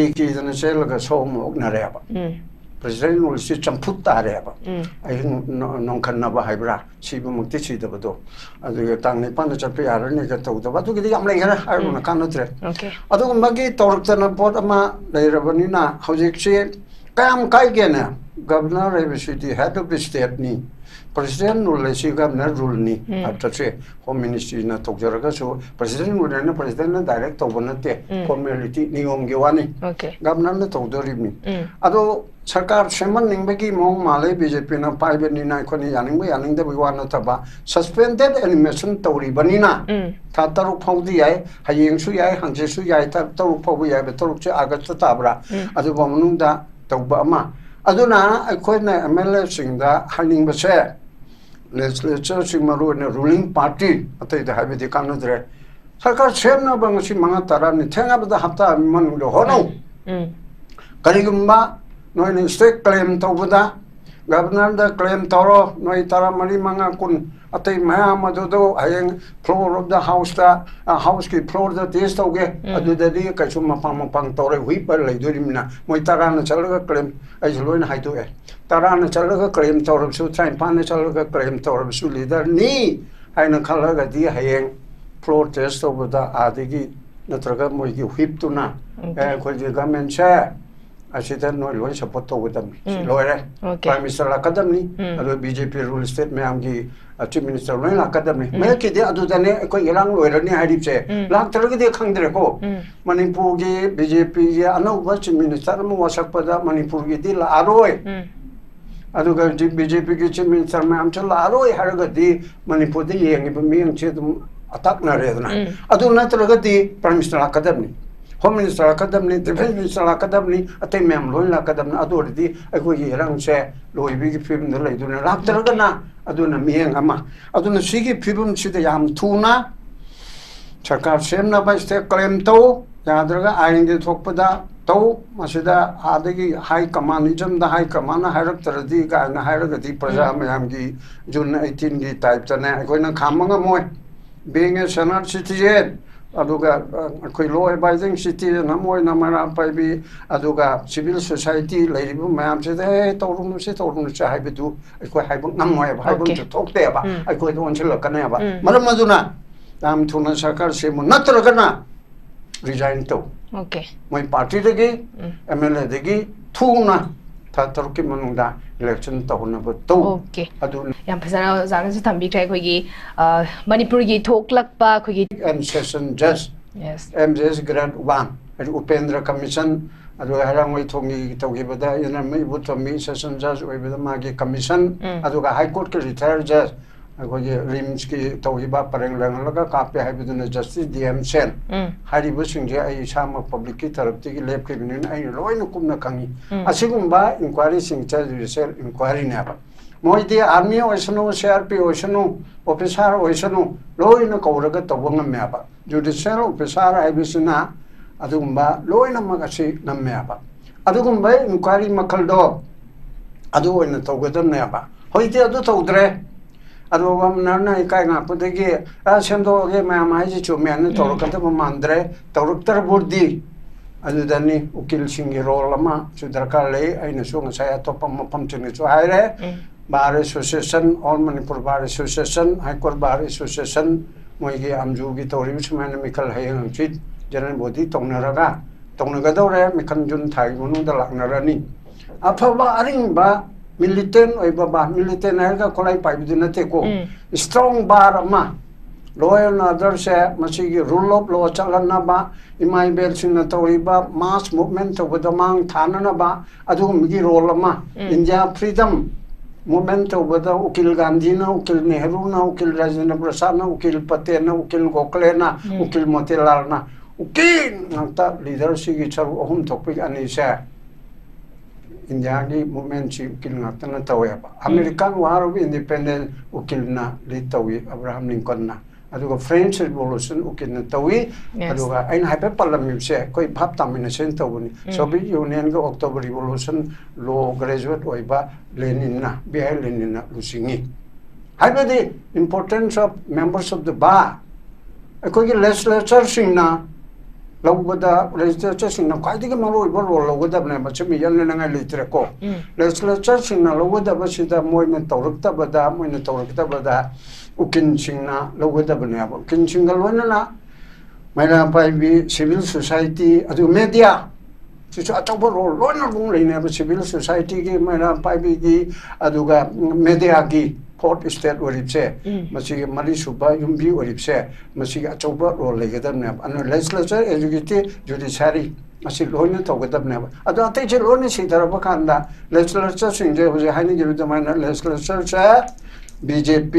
ꯀꯤꯗꯅ ꯆꯦꯜꯂꯒ ꯁꯣꯝ ꯑꯣꯛꯅꯔꯦꯕ ꯄ꯭ꯔꯁꯤꯗꯦꯟ ꯔꯨꯜꯁꯤ ꯆꯝꯐꯨꯠ ꯇꯥꯔꯦꯕ ꯑꯩ ꯅꯣꯡꯈꯟꯅꯕ ꯍꯥꯏꯕ꯭ꯔꯥ ꯁꯤꯕꯃꯛꯇꯤ ꯁꯤꯗꯕꯗꯣ ꯑꯗꯨꯒ ꯇꯥꯡ 9ꯗ ꯆꯠꯄ ꯌꯥꯔꯅꯤꯒ ꯇꯧꯗꯕ ꯑꯗꯨꯒꯤꯗꯤ ꯌꯥꯝ ꯂꯩꯈꯔꯦ ꯍꯥꯏꯔꯨꯅ ꯀꯥꯟꯅꯗ꯭ꯔꯦ ꯑꯗꯨꯒꯨꯝꯕꯒꯤ ꯇꯧꯔꯛꯇꯅ ꯄꯣꯠ ꯑꯃ ꯂꯩꯔꯕꯅꯤꯅ ꯍꯧꯖꯤꯛꯁꯤ ꯀꯌꯥꯝ ꯀꯥꯏꯒꯦꯅꯦ ꯒꯕꯔꯅꯔ ꯍꯥꯏꯕꯁꯤꯗꯤ ꯍꯦꯗ ꯑꯣꯐ ꯗ ꯁ꯭ꯇꯦꯠꯅꯤ ꯄ꯭ꯔꯁꯤꯗꯦꯟ ꯔꯨꯜ ꯍꯥꯏꯁꯤ ꯒꯕꯔꯅꯔ ꯔꯨꯜꯅꯤ ꯑꯥꯐꯇꯔꯁꯦ ꯍꯣꯝ ꯃꯤꯅꯤꯁꯇ꯭ꯔꯤꯅ ꯇꯧꯖꯔꯒꯁꯨ ꯄ꯭ꯔꯁꯤꯗꯦꯟ ꯔꯨꯜ ꯍꯥꯏꯅ ꯄ꯭ꯔꯁꯤꯗꯦꯟꯅ ꯗꯥꯏꯔꯦꯛ ꯇꯧꯕ ꯅꯠꯇꯦ ꯐꯣꯔꯃꯦꯂꯤꯇꯤ ꯅꯤꯌꯣꯝꯒꯤ ꯋꯥꯅꯤ ꯒꯕꯔꯅꯔꯅ ꯇꯧꯗꯣꯔꯤꯕꯅꯤ ꯑꯗꯣ ꯁꯔꯀꯥꯔ ꯁꯦꯝꯍꯟꯅꯤꯡꯕꯒꯤ ꯃꯑꯣꯡ ꯃꯥꯜꯂꯦ BJPꯅ ꯄꯥꯏꯕꯅꯤꯅ ꯑꯩꯈꯣꯏꯅ ꯌꯥꯅꯤꯡꯕ ꯌꯥꯅꯤꯡꯗꯕꯒꯤ ꯋꯥ ꯅꯠꯇꯕ ꯁꯁꯄꯦꯟꯗꯦꯗ ꯑꯦꯅꯤꯃꯦꯁꯟ ꯇꯧꯔꯤꯕꯅꯤꯅ ꯊꯥ 3 ꯐꯥꯎꯗꯤ ꯌꯥꯏ ꯍꯌꯦꯡꯁꯨ ꯌꯥꯏ ꯍꯪꯆꯤꯠꯁꯨ ꯌꯥꯏ 3 ꯐꯥꯎꯕ ꯌꯥꯏꯕ 3ꯁꯦ ꯑꯥꯒꯁꯇ ꯇꯥꯕ꯭ꯔꯥ ꯑꯗꯨꯒ ꯃꯅꯨꯡꯗ ꯇꯧꯕ ꯑꯃ ꯑꯗꯨꯅ ꯑꯩꯈꯣꯏꯅ MLAꯁꯤꯡꯗ ꯍꯥꯏꯅꯤꯡꯕꯁꯦ ꯂꯦꯖꯤꯁꯂꯦꯆꯔꯁꯤꯡ ꯃꯔꯨꯑꯣꯏꯅ ꯔꯨꯂꯤꯡ ꯄꯥꯔꯇꯤ ꯑꯇꯩꯗ ꯍꯥꯏꯕꯗꯤ ꯀꯥꯟꯅꯗ꯭ꯔꯦ ꯁꯔꯀꯥꯔ ꯁꯦꯝꯅꯕ ꯉꯁꯤ 9-10ꯅꯤ ꯊꯦꯡꯅꯕꯗ ꯍꯞꯇꯥ ꯃꯅꯨꯡꯗ ꯍꯣꯠꯅꯧ ꯀꯔꯤꯒꯨꯝꯕ ꯅꯣꯏꯅ ꯁ꯭ꯇꯦꯠ ꯀ꯭ꯂꯦꯝ ꯇꯧꯕꯗ ꯒꯕꯔꯅꯔꯗ ꯀ꯭ꯂꯦꯝ ꯇꯧꯔꯣ ꯅꯣꯏ 14, 5, 10 ꯑꯇꯩ ꯃꯌꯥꯝ ꯑꯗꯨꯗꯣ ꯍꯌꯦꯡ ꯐ꯭ꯂꯣꯔ ꯑꯣꯐ ꯗ ꯍꯥꯎꯁꯇ ꯍꯥꯎꯁꯀꯤ ꯐ꯭ꯂꯣꯔꯗ ꯇꯦꯁ ꯇꯧꯒꯦ ꯑꯗꯨꯗꯗꯤ ꯀꯩꯁꯨ ꯃꯄꯥꯡ ꯇꯧꯔꯦ ꯍꯨꯏꯄ ꯂꯩꯗꯣꯔꯤꯕꯅꯤꯅ ꯃꯣꯏ 10ꯅ ꯆꯠꯂꯒ ꯀ꯭ꯂꯦꯝ ꯑꯩꯁꯨ ꯂꯣꯏꯅ ꯍꯥꯏꯗꯣꯛꯑꯦ 10ꯅ ꯆꯠꯂꯒ ꯀ꯭ꯂꯦꯝ ꯇꯧꯔꯕꯁꯨ 15ꯅ ꯆꯠꯂꯒ ꯀ꯭ꯂꯦꯝ ꯇꯧꯔꯕꯁꯨ ꯂꯤꯗꯔꯅꯤ ꯍꯥꯏꯅ ꯈꯜꯂꯒꯗꯤ ꯍꯌꯦꯡ ꯐ꯭ꯂꯣꯔ ꯇꯦꯁ ꯇꯧꯕꯗ ꯑꯥꯗꯒꯤ ꯅꯠꯇ꯭ꯔꯒ ꯃꯣꯏꯒꯤ ꯍꯨꯏꯞꯇꯨꯅ ꯑꯩꯈꯣꯏꯒꯤ ꯒꯚꯔꯟꯃꯦꯟꯁꯦ ꯑꯁꯤꯗ ꯅꯣꯏ ꯂꯣꯏ ꯁꯞꯄꯣꯔꯠ ꯇꯧꯒꯗꯕꯅꯤ ꯁꯤ ꯂꯣꯏꯔꯦ ꯄ꯭ꯔꯥꯏꯝ ꯃꯤꯅꯤꯁꯇꯔ ꯂꯥꯛꯀꯗꯕꯅꯤ ꯑꯗꯨ BJP ꯔꯨꯜ ꯁ꯭ꯇꯦꯠ ꯃꯌꯥꯝꯒꯤ ꯆꯤꯐ ꯃꯤꯅꯤꯁꯇꯔ ꯂꯣꯏ ꯂꯥꯛꯀꯗꯕꯅꯤ ꯃꯌꯦꯛꯀꯤꯗꯤ ꯑꯗꯨꯗꯅꯦ ꯑꯩꯈꯣꯏ ꯏꯔꯥꯡ ꯂꯣꯏꯔꯅꯤ ꯍꯥꯏꯔꯤꯕꯁꯦ ꯂꯥꯛꯇ꯭ꯔꯒꯗꯤ ꯈꯪꯗ꯭ꯔꯦꯀꯣ ꯃꯅꯤꯄꯨꯔꯒꯤ BJPꯒꯤ ꯑꯅꯧꯕ ꯆꯤꯐ ꯃꯤꯅꯤꯁꯇꯔ ꯑꯃ ꯋꯥꯁꯛꯄꯗ ꯃꯅꯤꯄꯨꯔꯒꯤꯗꯤ ꯂꯥꯛꯑꯔꯣꯏ ꯑꯗꯨꯒ BJPꯒꯤ ꯆꯤꯐ ꯃꯤꯅꯤꯁꯇꯔ ꯃꯌꯥꯝꯁꯨ ꯂꯥꯛꯑꯔꯣꯏ ꯍꯥꯏꯔꯒꯗꯤ ꯃꯅꯤꯄꯨꯔꯗ ꯌꯦꯡꯉꯤꯕ ꯃꯤꯌꯥꯝꯁꯦ ꯑꯗꯨꯝ ꯑꯇꯛꯅꯔꯦꯗꯅ ꯑꯗꯨ ꯅꯠꯇ꯭ꯔꯒꯗꯤ ꯄ꯭ꯔꯥꯏꯝ ꯃꯤꯅꯤꯁꯇꯔ ꯂꯥꯛꯀꯗꯕꯅꯤ ꯍꯣꯝ ꯃꯤꯅꯤꯁꯇꯔ ꯂꯥꯛꯀꯗꯕꯅꯤ ꯗꯤꯐꯦꯟꯁ ꯃꯤꯅꯤꯁꯇꯔ ꯂꯥꯛꯀꯗꯕꯅꯤ ꯑꯇꯩ ꯃꯌꯥꯝ ꯂꯣꯏ ꯂꯥꯛꯀꯗꯕꯅꯤ ꯑꯗꯨ ꯑꯣꯏꯔꯗꯤ ꯑꯩꯈꯣꯏꯒꯤ ꯏꯔꯥꯡꯁꯦ ꯂꯣꯏꯕꯒꯤ ꯐꯤꯕꯝꯗ ꯂꯩꯗꯣꯏꯅꯤ ꯂꯥꯛꯇ꯭ꯔꯒꯅ ꯑꯗꯨꯅ ꯃꯤꯠꯌꯦꯡ ꯑꯃ ꯑꯗꯨꯅ ꯁꯤꯒꯤ ꯐꯤꯕꯝꯁꯤꯗ ꯌꯥꯝ ꯊꯨꯅ ꯁꯔꯀꯥꯔ ꯁꯦꯝꯅꯕ ꯁ꯭ꯇꯦꯠ ꯀ꯭ꯂꯦꯝ ꯇꯧ ꯌꯥꯗ꯭ꯔꯒ ꯑꯥꯏꯟꯒꯤ ꯊꯣꯛꯄꯗ ꯇꯧ ꯃꯁꯤꯗ ꯑꯥꯗꯒꯤ ꯍꯥꯏ ꯀꯃꯥꯟꯗꯤꯖꯝꯗ ꯍꯥꯏ ꯀꯃꯥꯟꯅ ꯍꯥꯏꯔꯛꯇ꯭ꯔꯗꯤ ꯀꯥꯏꯅ ꯍꯥꯏꯔꯒꯗꯤ ꯄ꯭ꯔꯖꯥ ꯃꯌꯥꯝꯒꯤ ꯖꯨꯟ 18ꯒꯤ ꯇꯥꯏꯞꯇꯅꯦ ꯑꯩꯈꯣꯏꯅ ꯈꯥꯝꯕ ꯉꯝꯃꯣꯏ being a senior citizen aduga akhoi law abiding citizen am oina mara paibi aduga civil society leiribu mayam se de torunu se haibidu akhoi haibung namoi ba haibung chu thokte ba akhoi don chila kana ba maram maduna am thuna sarkar se mu natragana resign to okay moi party degi MLA degi thuna 타르키 만ung다 election tawna to okay adu yam phasana zana su thambi khai khoi gi manipur gi thoklakpa khoi gi and session judge yes MJS grant 1 adu upendra commission adu harangoi thongi tawgibada yana mai butomi session judge oibada magi commission adu ga high court ke retired judge akhoi rims ki tawgiba pareng langlaga kape haibiduna justice DM sen haribu singje ai sama public ki tarapti ki lep ki binin ai loina kumna kangi asigumba inquiry sing judicial inquiry ne ba moidi army oisanu CRP oisanu officer oisanu loina kauraga tawanga me ba judicial officer aibisuna adugumba loina magasi namme ba adugumba inquiry makaldo adu oina tawgadam ne ba hoiti adu tawdre adu narna ikai nga pudagi sendo ge ma ji chumen to ka ta mandre tawruktar burdi adu dani ukil singi role ma chu darkar le aina so nga saya to pam pam chini chu haire bar association all manipur bar association high court bar association moi ge amju gi tori chumen mikal hayang chit general body tongnaraga tongnaga dore mikan jun thai munu da laknarani afaba aring ba militant oiba ba militant erga kolai paibiduna te ko strong bar ma law and order se masigi rule of law chalana ba imai bel sinna toriba mass movement to badamang thanana ba adu migi role ma india freedom movement to bada ukil gandhi na ukil nehru na ukil rajendra prasad na ukil patel na ukil gokhale na ukil motilal na ukil nanta leadership gi charu ahum topic ani se India ki movement chi ukil ngatana taweba American war of independence ukil na litawi Abraham Lincoln na aduga French revolution ukil na tawi aduga ain haipe parliament se koi bhap domination tawuni Soviet Union ga October revolution law graduate oiba Lenin na BI Lenin na lusingi haipe the importance of members of the bar koi legislature sing na ꯂꯧꯕꯗ ꯂꯦꯖꯤꯁꯂꯦꯆꯔꯁꯤꯡꯅ ꯈ꯭ꯋꯥꯏꯗꯒꯤ ꯃꯔꯨꯑꯣꯏꯕ role ꯂꯧꯒꯗꯕꯅꯦꯕ ꯁꯤꯃ ꯌꯦꯠꯅꯅꯤꯡꯉꯥꯏ ꯂꯩꯇ꯭ꯔꯦꯀꯣ ꯂꯦꯖꯤꯁꯂꯦꯆꯔꯁꯤꯡꯅ ꯂꯧꯒꯗꯕꯁꯤꯗ ꯃꯣꯏꯅ ꯇꯧꯔꯛꯇꯕꯗ ꯎꯀꯤꯜꯁꯤꯡꯅ ꯂꯧꯒꯗꯕꯅꯦꯕ ꯎꯀꯤꯜꯁꯤꯡꯒ ꯂꯣꯏꯅꯅ ꯃꯩꯔꯥ ꯄꯥꯏꯕꯤ civil society ꯑꯗꯨ media ꯁꯤꯁꯨ ꯑꯆꯧꯕ role ꯂꯣꯏꯅ ꯂꯩꯅꯦꯕ ꯁꯤꯚꯤꯜ ꯁꯣꯁꯥꯏꯇꯤꯒꯤ ꯃꯩꯔꯥ ꯄꯥꯏꯕꯤꯒꯤ ꯑꯗꯨꯒ ꯃꯦꯗꯤꯌꯥꯒꯤ ꯐꯣꯔꯠ ꯁ꯭ꯇꯦꯠ ꯑꯣꯏꯔꯤꯕꯁꯦ ꯃꯁꯤꯒꯤ ꯃꯔꯤꯁꯨꯕ ꯌꯨꯝꯕꯤ ꯑꯣꯏꯔꯤꯕꯁꯦ ꯃꯁꯤꯒꯤ ꯑꯆꯧꯕ ꯔꯣꯜ ꯂꯩꯒꯗꯕꯅꯦꯕ ꯑꯗꯨꯅ ꯂꯦꯖꯤꯁꯂꯦꯆꯔ ꯑꯦꯛꯖꯤꯀ꯭ꯌꯨꯇꯤꯕ ꯖꯨꯗꯤꯁꯤꯌꯥꯔꯤ ꯃꯁꯤ ꯂꯣꯏꯅ ꯇꯧꯒꯗꯕꯅꯦꯕ ꯑꯗꯣ ꯑꯇꯩꯁꯦ ꯂꯣꯏꯅ ꯁꯤꯊꯔꯕ ꯀꯥꯟꯗ ꯂꯦꯖꯤꯁꯂꯦꯆꯔꯁꯤꯡꯁꯦ ꯍꯧꯖꯤꯛ ꯍꯥꯏꯅꯤꯡꯉꯤꯕ ꯑꯗꯨꯃꯥꯏꯅ ꯂꯦꯖꯤꯁꯂꯦꯆꯔꯁꯦ BJP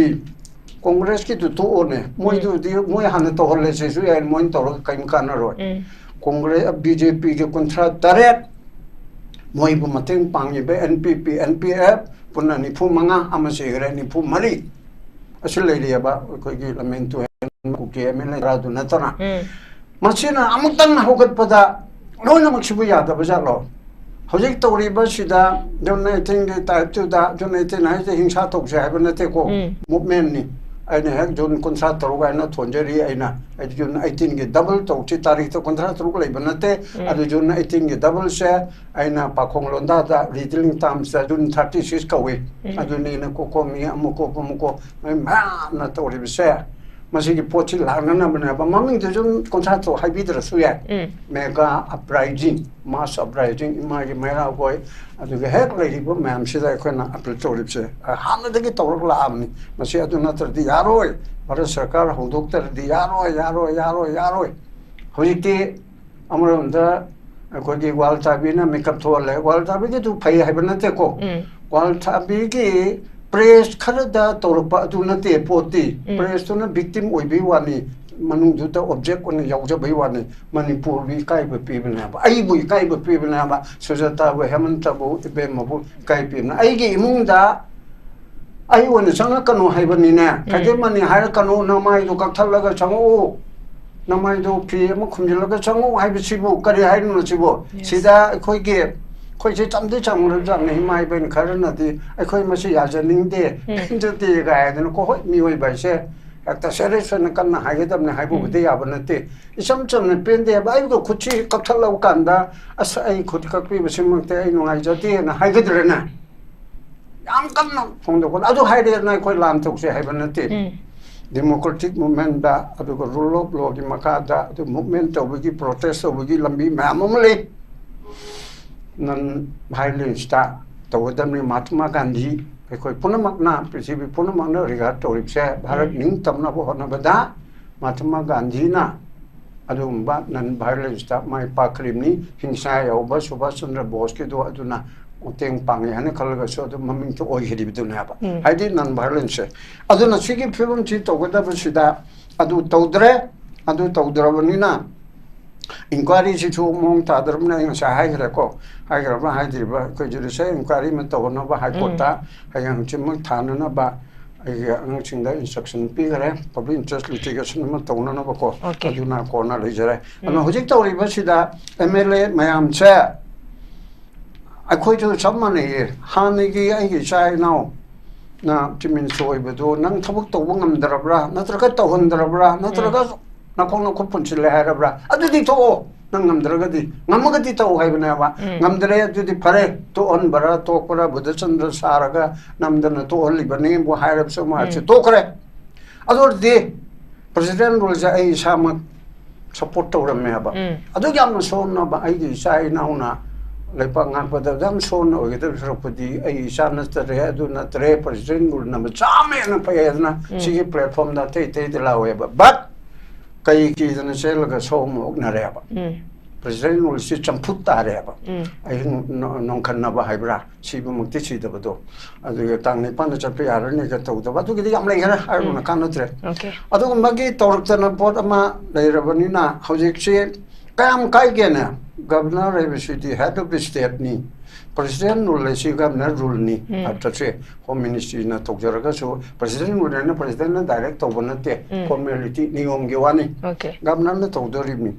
ꯀꯣꯡꯒ꯭ꯔꯦꯁꯀꯤꯗꯨ ꯇꯣꯛꯑꯣꯅꯦ ꯃꯣꯏꯗꯨꯗꯤ ꯃꯣꯏ ꯍꯥꯟꯅ ꯇꯧꯍꯜꯂꯁꯤꯁꯨ ꯌꯥꯏ ꯃꯣꯏꯅ ꯇꯧꯔꯒ ꯀꯔꯤꯝ ꯀꯥꯟꯅꯔꯣꯏ ꯀꯣꯡꯒ꯭ꯔꯦꯁ BJPꯒꯤ 38 ꯃꯣꯏꯕꯨ ꯃꯇꯦꯡ ꯄꯥꯡꯉꯤꯕ NPP NPF ꯄꯨꯟꯅ 95 ꯑꯃ ꯁꯤꯈ꯭ꯔꯦ 94 ꯑꯁꯤ ꯂꯩꯔꯤꯑꯕ ꯑꯩꯈꯣꯏꯒꯤ ꯂꯝꯃꯦꯟ ꯇꯨꯍꯦꯟ ꯀꯨꯀꯤ MLA ꯔꯥꯗꯨ ꯅꯠꯇꯅ ꯃꯁꯤꯅ ꯑꯃꯨꯛꯇꯪ ꯍꯧꯒꯠꯄꯗ ꯂꯣꯏꯅꯃꯛꯁꯤꯕꯨ ꯌꯥꯗꯕꯖꯥꯠꯂꯣ ꯍꯧꯖꯤꯛ ꯇꯧꯔꯤꯕꯁꯤꯗ ꯖꯨꯟ 18ꯒꯤ ꯇꯥꯏꯞ 2ꯗ ꯖꯨꯟ 18 ꯍꯥꯏꯁꯦ ꯍꯤꯡꯁꯥ ꯇꯧꯁꯦ ꯍꯥꯏꯕ ꯅꯠꯇꯦꯀꯣ ꯃꯨꯞꯃꯦꯟꯅꯤ ꯑꯩꯅ ꯍꯦꯛ ꯖꯨꯟ 23 ꯍꯥꯏꯅ ꯊꯣꯟꯖꯔꯤ ꯑꯩꯅ ꯖꯨꯟ 18ꯒꯤ ꯗꯕꯜ ꯇꯧꯁꯤ ꯇꯥꯔꯤꯛꯇ 23 ꯂꯩꯕ ꯅꯠꯇꯦ ꯑꯗꯨ ꯖꯨꯟ 18ꯒꯤ ꯗꯕꯜꯁꯦ ꯑꯩꯅ ꯄꯥꯈꯣꯡ ꯂꯣꯟꯗꯥꯗ ꯔꯤꯗꯤꯡ ꯇꯥꯝꯁꯇ ꯖꯨꯟ 36 ꯀꯧꯏ ꯑꯗꯨꯅꯤꯅ ꯀꯣꯀꯣꯃꯤ ꯑꯃꯨꯀꯣ ꯃꯌꯥꯝꯅ ꯇꯧꯔꯤꯕꯁꯦ ꯃꯁꯤꯒꯤ ꯄꯣꯠꯁꯤ ꯂꯥꯛꯅꯅꯕꯅꯦꯕ ꯃꯃꯤꯡꯗꯨ ꯖꯨꯟ 23 ꯍꯥꯏꯕꯤꯗ꯭ꯔꯁꯨ ꯌꯥꯏ ꯃꯦꯒꯥ ꯑꯞꯔꯥꯏꯖꯤꯡ ꯃꯥꯁ ꯑꯞꯔꯥꯏꯖꯤꯡ ꯏꯃꯥꯒꯤ ꯃꯩꯔꯥꯈꯣꯏ ꯑꯗꯨꯒ ꯍꯦꯛ ꯂꯩꯔꯤꯕ ꯃꯌꯥꯝꯁꯤꯗ ꯑꯩꯈꯣꯏꯅ ꯑꯄꯤꯜ ꯇꯧꯔꯤꯕꯁꯦ ꯍꯥꯟꯅꯗꯒꯤ ꯇꯧꯔꯒ ꯂꯥꯛꯑꯕꯅꯤ ꯃꯁꯤ ꯑꯗꯨ ꯅꯠꯇ꯭ꯔꯗꯤ ꯌꯥꯔꯣꯏ ꯚꯥꯔꯠ ꯁꯔꯀꯥꯔ ꯍꯧꯗꯣꯛꯇ꯭ꯔꯗꯤ ꯌꯥꯔꯣꯏ ꯍꯧꯖꯤꯛꯇꯤ ꯑꯃꯔꯣꯝꯗ ꯑꯩꯈꯣꯏꯒꯤ ꯋꯥꯜ ꯊꯥꯕꯤꯅ ꯃꯤꯀꯞ ꯊꯣꯛꯍꯜꯂꯦ ꯋꯥꯜ ꯊꯥꯕꯤꯒꯤꯗꯨ ꯐꯩ ꯍꯥꯏꯕ ꯅꯠꯇꯦꯀꯣ ꯋꯥꯜ ꯊꯥꯕꯤꯒꯤ ꯄ꯭ꯔꯦꯁ ꯈꯔꯗ ꯇꯧꯔꯛꯄ ꯑꯗꯨ ꯅꯠꯇꯦ ꯄꯣꯠꯇꯤ ꯄ꯭ꯔꯦꯁꯇꯨꯅ ꯚꯤꯛꯇꯤꯝ ꯑꯣꯏꯕꯩ ꯋꯥꯅꯤ ꯃꯅꯨꯡꯗꯨꯗ ꯑꯣꯕꯖꯦꯛ ꯑꯣꯏꯅ ꯌꯥꯎꯖꯕꯩ ꯋꯥꯅꯤ ꯃꯅꯤꯄꯨꯔꯕꯨ ꯏꯀꯥꯏꯕ ꯄꯤꯕꯅꯦꯕ ꯑꯩꯕꯨ ꯏꯀꯥꯏꯕ ꯄꯤꯕꯅꯦꯕ ꯁꯨꯖꯥꯇꯥꯕꯨ ꯍꯦꯃꯟꯇꯕꯨ ꯏꯕꯦꯝꯃꯕꯨ ꯏꯀꯥꯏ ꯄꯤꯕꯅ ꯑꯩꯒꯤ ꯏꯃꯨꯡꯗ ꯑꯩ ꯑꯣꯏꯅ ꯆꯪꯉꯛꯀꯅꯨ ꯍꯥꯏꯕꯅꯤꯅꯦ ꯈꯥꯏꯗꯦꯝꯃꯅꯤ ꯍꯥꯏꯔꯛꯀꯅꯨ ꯅꯃꯥꯏꯗꯨ ꯀꯛꯊꯠꯂꯒ ꯆꯪꯉꯛꯎ ꯅꯃꯥꯏꯗꯨ ꯐꯤ ꯑꯃ ꯈꯨꯝꯖꯤꯜꯂꯒ ꯆꯪꯉꯛꯎ ꯍꯥꯏꯕꯁꯤꯕꯨ ꯀꯔꯤ ꯍꯥꯏꯔꯤꯅꯣꯁꯤꯕꯨ ꯁꯤꯗ ꯑꯩꯈꯣꯏꯁꯦ ꯆꯝꯗꯤ ꯆꯝꯈ꯭ꯔꯕꯖꯥꯠꯅꯤ ꯏꯃꯥ ꯏꯕꯦꯟ ꯈꯔꯅꯗꯤ ꯑꯩꯈꯣꯏ ꯃꯁꯤ ꯌꯥꯖꯅꯤꯡꯗꯦ ꯄꯦꯟꯖꯗꯦ ꯍꯥꯏꯗꯅꯀꯣ ꯍꯣꯏ ꯃꯤꯑꯣꯏꯕ ꯍꯥꯏꯁꯦ ꯍꯦꯛꯇ ꯁꯦꯔꯤꯌꯁ ꯑꯣꯏꯅ ꯀꯟꯅ ꯍꯥꯏꯒꯗꯕꯅꯤ ꯍꯥꯏꯕꯕꯨꯗꯤ ꯌꯥꯕ ꯅꯠꯇꯦ ꯏꯆꯝ ꯆꯝꯅ ꯄꯦꯟꯗꯦ ꯍꯥꯏꯕ ꯑꯩꯒ ꯈꯨꯠꯁꯤ ꯀꯛꯊꯠꯂꯕ ꯀꯥꯟꯗ ꯑꯁ ꯑꯩ ꯈꯨꯠ ꯀꯛꯄꯤꯕꯁꯤꯃꯛꯇꯤ ꯑꯩ ꯅꯨꯡꯉꯥꯏꯖꯗꯦꯅ ꯍꯥꯏꯒꯗ꯭ꯔꯦꯅꯦ ꯌꯥꯝ ꯀꯟꯅ ꯐꯣꯡꯗꯣꯛꯄ ꯑꯗꯨ ꯍꯥꯏꯔꯦꯅ ꯑꯩꯈꯣꯏ ꯂꯥꯟ ꯇꯧꯁꯦ ꯍꯥꯏꯕ ꯅꯠꯇꯦ ꯗꯦꯃꯣꯀ꯭ꯔꯦꯇꯤꯛ ꯃꯨꯞꯃꯦꯟꯗ ꯑꯗꯨꯒ ꯔꯨꯜ ꯑꯣꯐ ꯂꯣꯒꯤ ꯃꯈꯥꯗ ꯑꯗꯨ ꯃꯨꯞꯃꯦꯟ ꯇꯧꯕꯒꯤ ꯄ꯭ꯔꯣꯇꯦꯁ ꯇꯧꯕꯒꯤ ꯂꯝꯕꯤ ꯃꯌꯥꯝ ꯑꯃ ꯂꯩ ꯅꯟ ꯚꯥꯏꯂꯦꯟꯁꯇ ꯇꯧꯒꯗꯕꯅꯤ ꯃꯍꯥꯇꯃꯥ ꯒꯥꯟꯙꯤ ꯑꯩꯈꯣꯏ ꯄꯨꯝꯅꯃꯛꯅ ꯄ꯭ꯔꯤꯊꯤꯕꯤ ꯄꯨꯝꯅꯃꯛꯅ ꯔꯤꯒꯥꯔꯗ ꯇꯧꯔꯤꯕꯁꯦ ꯚꯥꯔꯠ ꯅꯤꯡꯇꯝꯅꯕ ꯍꯣꯠꯅꯕꯗ ꯃꯍꯥꯇꯃꯥ ꯒꯥꯟꯙꯤꯅ ꯑꯗꯨꯒꯨꯝꯕ ꯅꯟ ꯚꯥꯏꯂꯦꯟꯁꯇ ꯃꯥꯏ ꯄꯥꯛꯈ꯭ꯔꯤꯕꯅꯤ ꯍꯤꯡꯁꯥ ꯌꯥꯎꯕ ꯁꯨꯚꯥꯁ ꯆꯟꯗ꯭ꯔ ꯕꯣꯁꯀꯤꯗꯣ ꯑꯗꯨꯅ ꯃꯇꯦꯡ ꯄꯥꯡꯉꯦ ꯍꯥꯏꯅ ꯈꯜꯂꯒꯁꯨ ꯑꯗꯨꯝ ꯃꯃꯤꯡꯇ ꯑꯣꯏꯈꯤꯕꯗꯨꯅꯦꯕ ꯍꯥꯏꯗꯤ ꯅꯟ ꯚꯥꯏꯂꯦꯟꯁꯁꯦ ꯑꯗꯨꯅ ꯁꯤꯒꯤ ꯐꯤꯕꯝꯁꯤ ꯇꯧꯒꯗꯕꯁꯤꯗ ꯑꯗꯨ ꯇꯧꯗ꯭ꯔꯦ ꯑꯗꯨ ꯇꯧꯗ꯭ꯔꯕꯅꯤꯅ ꯏꯟꯀ꯭ꯋꯥꯏꯔꯤꯁꯤꯁꯨ ꯃꯑꯣꯡ ꯇꯥꯗ꯭ꯔꯕꯅꯤꯅ ꯑꯩ ꯉꯁꯥꯏ ꯍꯥꯏꯈ꯭ꯔꯦꯀꯣ ꯍꯥꯏꯈ꯭ꯔꯕ ꯍꯥꯏꯗ꯭ꯔꯤꯕ ꯑꯩꯈꯣꯏ ꯖꯨꯗꯤꯁꯤꯌꯦꯜ ꯏꯟꯀ꯭ꯋꯥꯏꯔꯤ ꯑꯃ ꯇꯧꯅꯕ ꯍꯥꯏꯀꯣꯔꯠꯇ ꯍꯌꯦꯡ ꯍꯪꯆꯤꯠꯃꯛ ꯊꯥꯅꯅꯕ ꯑꯩꯒꯤ ꯑꯉꯥꯡꯁꯤꯡꯗ ꯏꯟꯁꯇ꯭ꯔꯛꯁꯟ ꯄꯤꯈꯔꯦ ꯄꯕ꯭ꯂꯤꯛ ꯏꯟꯇꯔꯦꯁ ꯂꯤꯇꯤꯒꯦꯁꯟ ꯑꯃ ꯇꯧꯅꯅꯕꯀꯣ ꯑꯗꯨꯅ ꯀꯣꯟꯅ ꯂꯩꯖꯔꯦ ꯑꯗꯨꯅ ꯍꯧꯖꯤꯛ ꯇꯧꯔꯤꯕꯁꯤꯗ MLA ꯃꯌꯥꯝꯁꯦ ꯑꯩꯈꯣꯏꯁꯨ ꯆꯞ ꯃꯥꯟꯅꯩꯌꯦ ꯍꯥꯟꯅꯒꯤ ꯑꯩꯒꯤ ꯏꯆꯥ ꯏꯅꯥꯎꯅ ꯆꯤꯐ ꯃꯤꯅꯤꯁꯇꯔ ꯑꯣꯏꯕꯗꯣ ꯅꯪ ꯊꯕꯛ ꯇꯧꯕ ꯉꯝꯗ꯭ꯔꯕ꯭ꯔꯥ ꯅꯠꯇ꯭ꯔꯒ ꯇꯧꯍꯟꯗ꯭ꯔꯕ꯭ꯔꯥ ꯅꯠꯇ꯭ꯔꯒ ꯅꯈꯣꯡ ꯄꯨꯟꯁꯤꯜꯂꯦ ꯍꯥꯏꯔꯕ꯭ꯔꯥ ꯑꯗꯨꯗꯤ ꯊꯣꯛꯑꯣ ꯅꯪ ꯉꯝꯗ꯭ꯔꯒꯗꯤ ꯉꯝꯃꯒꯗꯤ ꯇꯧ ꯍꯥꯏꯕꯅꯦꯕ ꯉꯝꯗ꯭ꯔꯦ ꯑꯗꯨꯗꯤ ꯐꯔꯦ ꯇꯣꯛꯍꯟꯕꯔꯥ ꯇꯣꯛꯄꯔꯥ ꯕꯨꯙꯆꯟꯗ꯭ꯔ ꯁꯥꯔꯒ ꯅꯝꯗꯅ ꯇꯣꯛꯍꯜꯂꯤꯕꯅꯤꯕꯨ ꯍꯥꯏꯔꯕꯁꯨ ꯃꯥꯁꯦ ꯇꯣꯛꯈ꯭ꯔꯦ ꯑꯗꯨ ꯑꯣꯏꯔꯗꯤ ꯄ꯭ꯔꯁꯤꯗꯦꯟ ꯔꯨꯜꯁꯦ ꯑꯩ ꯏꯁꯥꯃꯛ ꯁꯞꯄꯣꯔꯠ ꯇꯧꯔꯝꯃꯦꯕ ꯑꯗꯨꯛ ꯌꯥꯝꯅ ꯁꯣꯟꯅꯕ ꯑꯩꯒꯤ ꯏꯆꯥ ꯏꯅꯥꯎꯅ ꯂꯩꯄꯥꯛ ꯉꯥꯛꯄꯗ ꯌꯥꯝ ꯁꯣꯟꯅ ꯑꯣꯏꯒꯗꯕ ꯁꯔꯨꯛꯄꯨꯗꯤ ꯑꯩ ꯏꯆꯥ ꯅꯠꯇ꯭ꯔꯦ ꯑꯗꯨ ꯅꯠꯇ꯭ꯔꯦ ꯄ꯭ꯔꯁꯤꯗꯦꯟ ꯔꯨꯜꯅ ꯆꯥꯝꯃ ꯍꯦꯟꯅ ꯐꯩ ꯑꯗꯨꯅ ꯁꯤꯒꯤ ꯄ꯭ꯂꯦꯠꯐꯣꯝꯗ ꯑꯇꯩꯗ ꯂꯥꯎꯋꯦꯕ ꯕꯠ ꯀꯩ ꯀꯤꯗꯅ ꯆꯦꯜꯂꯒ ꯁꯣꯝ ꯑꯣꯛꯅꯔꯦꯕ ꯄ꯭ꯔꯁꯤꯗꯦꯟ ꯔꯨꯜꯁꯤ ꯆꯝꯐꯨꯠ ꯇꯥꯔꯦꯕ ꯑꯍꯤꯡ ꯅꯣꯡꯈꯟꯅꯕ ꯍꯥꯏꯕ꯭ꯔꯥ ꯁꯤꯕꯃꯛꯇꯤ ꯁꯤꯗꯕꯗꯣ ꯑꯗꯨꯒ ꯇꯥꯡ 9ꯗ ꯆꯠꯄ ꯌꯥꯔꯅꯤꯒ ꯇꯧꯗꯕ ꯑꯗꯨꯒꯤꯗꯤ ꯌꯥꯝ ꯂꯩꯈ꯭ꯔꯦ ꯍꯥꯏꯔꯨꯅ ꯀꯥꯟꯅꯗ꯭ꯔꯦ ꯑꯗꯨꯒꯨꯝꯕꯒꯤ ꯇꯧꯔꯛꯇꯅ ꯄꯣꯠ ꯑꯃ ꯂꯩꯔꯕꯅꯤꯅ ꯍꯧꯖꯤꯛꯁꯤ ꯀꯌꯥꯝ ꯀꯥꯏꯒꯦꯅꯦ ꯒꯕꯔꯅꯔ ꯍꯥꯏꯕꯁꯤꯗꯤ ꯍꯦꯗ ꯑꯣꯐ ꯗꯤ ꯁ꯭ꯇꯦꯠꯅꯤ ꯄ꯭ꯔꯁꯤꯗꯦꯟ ꯔꯨꯜ ꯍꯥꯏꯁꯤ ꯒꯕꯔꯅꯔ ꯔꯨꯜꯅꯤ ꯑꯥꯐꯇꯔꯁꯦ ꯍꯣꯝ ꯃꯤꯅꯤꯁꯇ꯭ꯔꯤꯅ ꯇꯧꯖꯔꯒꯁꯨ ꯄ꯭ꯔꯁꯤꯗꯦꯟ ꯔꯨꯜ ꯍꯥꯏꯅ ꯄ꯭ꯔꯁꯤꯗꯦꯟꯅ ꯗꯥꯏꯔꯦꯛ ꯇꯧꯕ ꯅꯠꯇꯦ ꯐꯣꯔꯃꯦꯂꯤꯇꯤ ꯅꯤꯌꯣꯝꯒꯤ ꯋꯥꯅꯤ ꯒꯕꯔꯅꯔꯅ ꯇꯧꯗꯣꯔꯤꯕꯅꯤ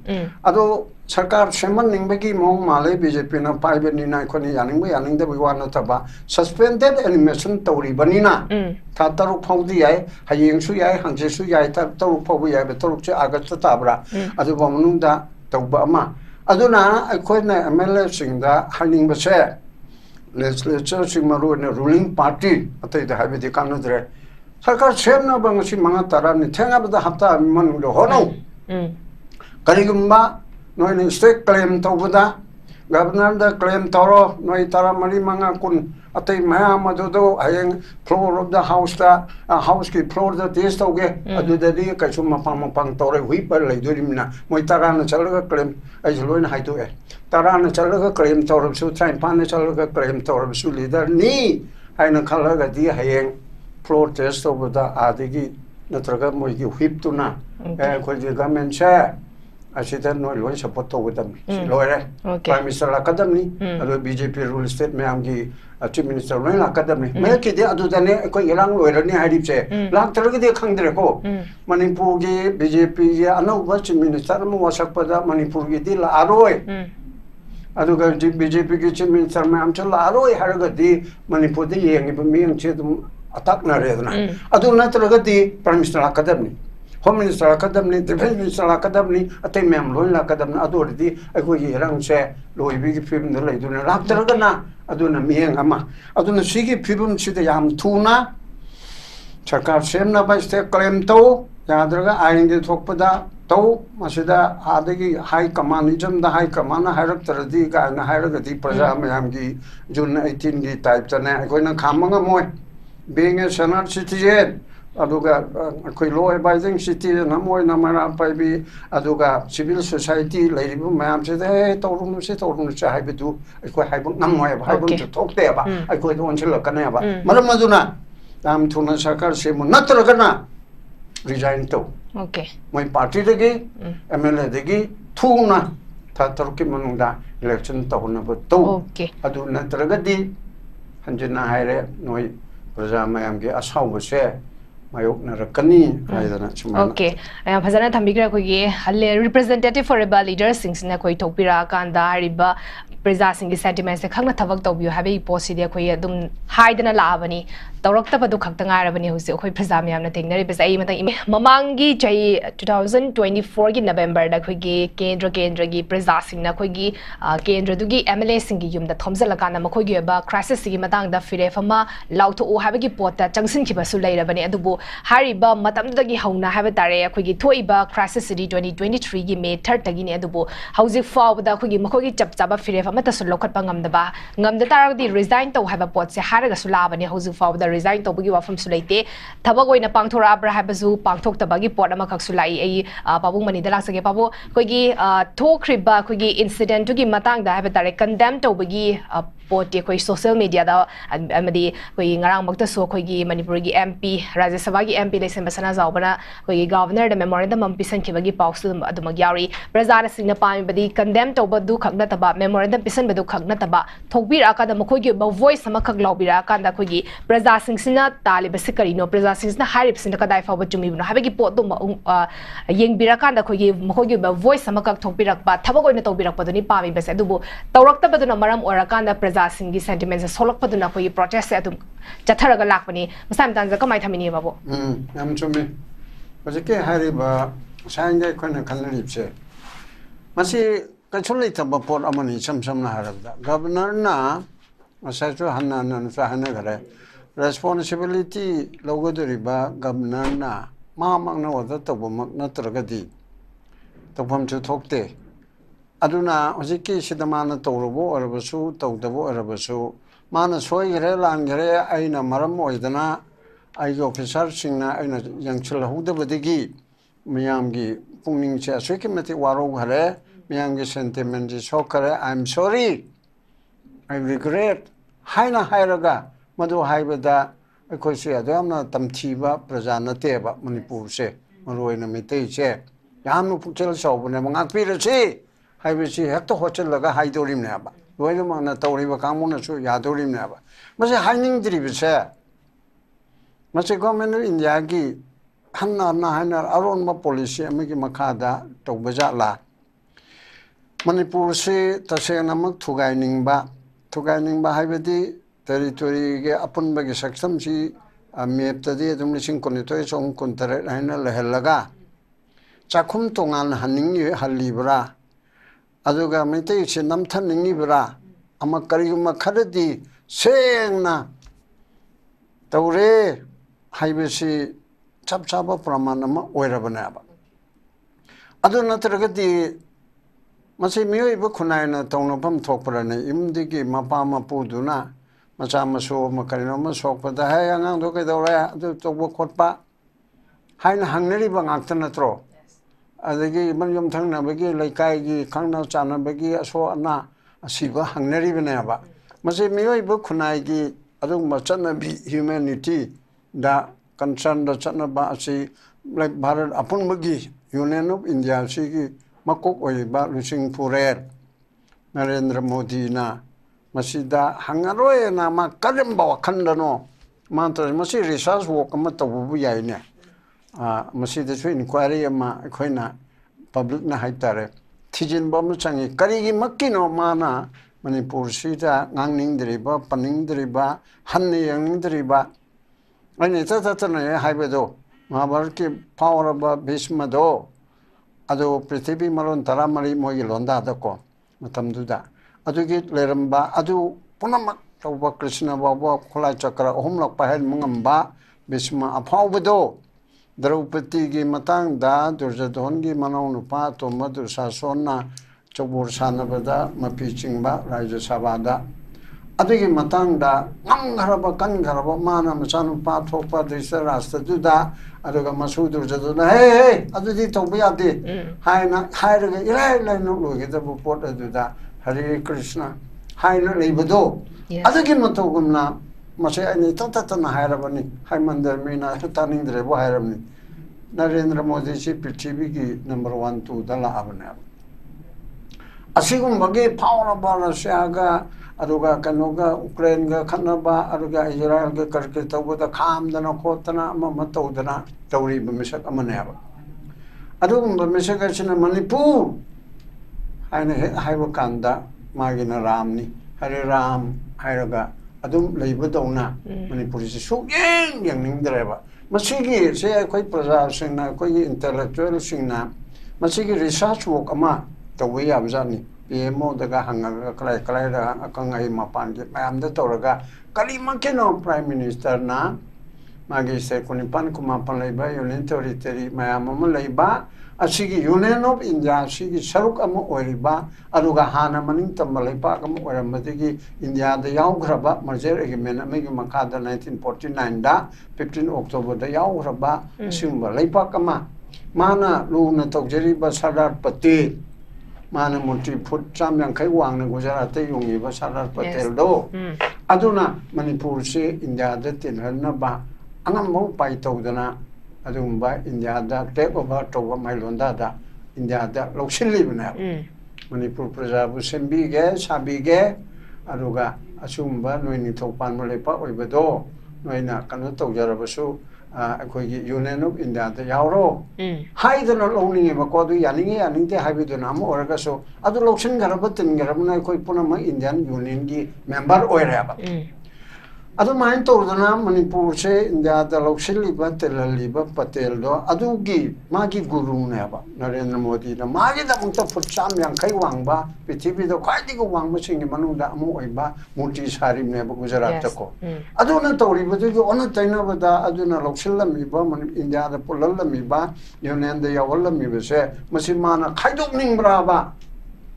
ꯑꯗꯣ ꯁꯔꯀꯥꯔ ꯁꯦꯝꯍꯟꯅꯤꯡꯕꯒꯤ ꯃꯑꯣꯡ ꯃꯥꯜꯂꯦ BJPꯅ ꯄꯥꯏꯕꯅꯤꯅ ꯑꯩꯈꯣꯏꯅ ꯌꯥꯅꯤꯡꯕ ꯌꯥꯅꯤꯡꯗꯕꯒꯤ ꯋꯥ ꯅꯠꯇꯕ ꯁꯁꯄꯦꯟꯗꯦꯠ ꯑꯦꯅꯤꯃꯦꯁꯟ ꯇꯧꯔꯤꯕꯅꯤ나 ꯊꯥ 3 ꯐꯥꯎꯗꯤ ꯌꯥꯏ ꯍꯌꯦꯡꯁꯨ ꯌꯥꯏ ꯍꯪꯆꯤꯠꯁꯨ ꯌꯥꯏ 3 ꯐꯥꯎꯕ ꯌꯥꯏꯕ 3ꯁꯦ ꯑꯥꯒꯁꯇ ꯇꯥꯕ꯭ꯔꯥ ꯑꯗꯨꯒ ꯃꯅꯨꯡꯗ tauba ama aduna akoina MLA singda haning base legislature sing maru ne ruling party atai da habidi kanudre sarkar semna bangsi manga tarani thenga bada hafta man lo hono karigumba noi state claim tawda governor da claim toro noi tara mari manga kun atai maya madudo ayeng floor of the house da house ki floor da test toge adu da di ka chuma pang tore hui par lai durimna moi tara na chalaga claim ai loin hai to e tara na chalaga claim toro su train pan na chalaga claim toro su leader ni ai na khalaga di hayeng floor test over da adigi natraga moi ki whip tu na ko je government cha asida no loin support to with lawyer prime minister academy ado BJP rule state me amgi chief minister loin academy me ke de adu dane ko ilang lawyer ni harip che lak tar ge de khang dre ko manipur ge BJP ge anau ba chief minister mo wasak pada manipur ge dil aroi adu ga BJP ge chief minister me am chal aroi har ga di manipur de yeng be mi ang che dum atak na re na adu na tar ga di prime minister academy Home Minister Academy, Defense Minister Academy, at a mem loin academy authority, I go here and say, Louis Big film the lady, after Gana, Aduna Miang Ama, Aduna Sigi people see the Yam Tuna, Chaka Semna by State Claim Toe, Yadraga, I in the Topada, Toe, Masida, Adagi, High Commandism, the High Command, Hierarchy, Diga, and Hierarchy, Prazamayamgi, June 18 types, and I'm going to come on a more. Being a Senate citizen. Aduga koi law abiding citizen namoy namara paibi aduga civil society leiribu mayam se de torunu se haibetu koi haibung namoy haibung to tokte ba koi don chila kana ba maram maduna am thuna sarkar se mu natra kana resign to okay moi party degi MLA degi thuna tha tarki manungda election to na ba to okay adu natra gadi hanjina haire noi praja mayam ge asau ba se Okay. Fazana Tambigra Kogi, representative for Reba leaders, sings Nakoi Topira, Kanda, Riba, Preza Singi sentiments, the Kanga Tavak of you have a possible Koyadum, hide in a lavani, Dorokta Padukatanga Avenue, who's the Koi Prezamiam, nothing, there is a Mamangi Jay 2024 in November, the Kogi, Kendragi, Preza Sing Nakogi, Kendradugi, MLA Singiyum, the Tomsalakana Makogi, about crisis Simatang, the Firefama, Lauto Habaki Pota, Junction Kibasula, Adubu. Hariba matamdagi hauna habatare akogi thoiba crisis city 2023 gi May 3rd tagi ne adubu hauzik fawda akogi makogi chapchaba firef amata sulokhat pangamdaba ngamda taragdi resign to have a pot se haraga sulaba ne hauzik fawda resign to bugi wafam sulaite thabak oina pangthora abra habazu pangthok tabagi pot amakak sulai ai pabung mani dalak sage pabu kogi thokriba kogi incident to gi matang da habatare condemn to bugi पोटे कोई social media दा अमदी कोई ngarang makta so कोई मणिपुर की MP राज्य सभा की MP lesson बसना जाओबना कोई governor the memorandum हम पिसन खिबगी पाउस अदुम यारी प्रजान सिंह पामी बदी कंडेम तोब दु खगना तबा मेमोरेंडम पिसन बदु खगना तबा थोकबीर आका द मखोई की वॉइस हम खग लौबीरा कांदा कोई प्रजा सिंह सिना तालिब से करिनो प्रजा सिंह सिना हारिब सिना कदाई फाव चुमी बनो हाबेगी पोत दु येंगबीरा कांदा कोई मखोई की वॉइस हम खग थोकबीरक बा थबक ओइना तोबीरक पदुनी पामी बसे अदुबो तौरक्ता बदुना मरम ओरा कांदा प्रजासिंगी सेंटिमेंट्स सोलक पदुना कोई प्रोटेस्ट से अदुम चथरगा लाकपनी मसाम तांजा कमाय थमिनी बाबो याम चुमी बजके हारिबा साइंगे कोन खनलिबसे मसी कछुलै तब पोट अमनी समसमना हारबदा गवर्नर ना मसाजो हन्ना ननसा हन्ना गरे रेस्पोंसिबिलिटी लोगोदरिबा गवर्नर ना मामंगना वदा तबमक नत्रगदी तबम छु थोकते अदुना हजिकी सिदमाना तौरबो अरबसु तौदबो अरबसु माना सोइगरे लांगरे आइना मरम ओइदना आइग ऑफिसर सिंगना आइना यंगचल हुदबदगी मियामगी पुंगनिंग से असुके मति वारो घरे मियामगी सेंटिमेंट जी सोकरे I am sorry I regret हाइना हाइरगा मदु हाइबदा अखोइसे अदमना तमथीबा प्रजा नतेबा मणिपुर से मरोइना मितै से यामनु पुचल सौबने मंगाकपिरसी हाइबसी हेक्तो होचलगा हाइदोरिमनेबा लोइनमना तौरिबा कांगमुनसु यादोरिमनेबा मसे हाइनिंगद्रिबसे मसे गवर्नमेंट ऑफ इंडिया की हन्ना हाइना अरोनबा पॉलिसी अमगी मखादा तौबजाला मणिपुर से तसेनमक थुगाइनिंगबा हाइबदी टेरिटोरी के अपुनबगी सक्षम सी मेपतदी अदुम लिसिंग कोनितोय song कोंतरे हाइना लहलगा चाखुम तोंगान हनिंग हल्लीबरा aduga mite si namthan ningi bra ama kariguma kharadi sengna taure haibesi chap chapa pramanama oirabana ba adu natragadi masi miyoi bu khunaina tawna pham thokparane imdigi mapa mapuduna macha maso makarino ma sokpada hai angang do ke dora adu tokbo khotpa haina hangnari ba ngakta natro adagi man yom thangna bagi laikai gi khangna chana bagi aso ana asiba hangnari bana ba masi miyoi bu khunai gi adu machana bi humanity da concern da chana ba asi like bharat apun bagi union of india si gi makok oi ba lusing purer narendra modi na masida hangaroy na ma kalim ba wakhandano mantra masi research work ma tabu yai ne masida chu inquiry ma khoina public na haitare thijin bom changi karigi makkino mana manipur sida ngangning driba paning driba hanni yang driba ani tata na haibedo mahabharat ki power ba bhishma do ado prithvi maron taramari mogi londa dako matamduda adugi leramba adu punamak tawba krishna baba khulai chakra homlok pahel mungamba bhishma aphawbedo Draupadi gi matang da Duryodhan gi manaw nupa to madur sasona chobor sanabada mapi chingba raja sabada adugi matang da ngharaba kan gharaba mana machanu pa thokpa disa rasta duda aduga masu Duryodhan hey adudi tawba yade haina hairaga ilai lai no loge da pot aduda Hare Krishna haina leibado adugi matogumna masay ani tata na hairabani hai mandar mina taning drebo hairabni Narendra Modi si prithvi ki number 1 2 dala abana asigum bagi power ba Russia ga aruga kanoga Ukraine ga khanaba aruga Israel ga karke tawda kham dana khotana ama matawdana tawri bamisak amane ba adugum bamisak china Manipur haina haiba kanda magina ramni Hare Ram hairaga adum leibadona Manipur si su yang ningdreba masigi se koi praja singna koi intellectual singna masigi research work ama tawi abjani pmo daga hanga klai klai da akangai mapan ge mayam da toraga kali makeno prime minister na magi se kunipan kuma pan leiba union territory mayam ma leiba asigi union of india sigi saruk ama oiriba aruga hana maning tamalai pa kam oramadi india da yaugraba merger agreement amegi makada 1949 da 15 october da yaugraba simba leipa kama mana luna tokjeri ba Sardar Patel mana monti phut cham yang khai wang na Gujarat te yungi ba Sardar Patel do aduna Manipur se india da tinhanna ba angam mo pai tawdana adumba india da take over to mailonda da india da lokshili bana Manipur praja bu sembi ge sabi ge aruga asumba noini thokpan mo lepa oibado noina kanu tawjarabasu akhoi gi union of india da yawro haidana lowning ba ko du yaninge yaningte haibidu nam oraga so adu lokshin garabatin garabna khoi punama indian union gi member oiraba adu main tawdana Manipur se india da lokshili ba telali ba Patel do adu gi magi guru ne ba Narendra Modi da magi da mungta phutcham yang khai wangba prithvi do khwaidi ko wangba singi manu da amu oiba multi sarim ne ba Gujarat ta ko adu na tawri ba ju ona taina ba da adu na lokshilla mi ba india da pulalla mi ba union da yawalla mi ba se masimana khaidok ning bra ba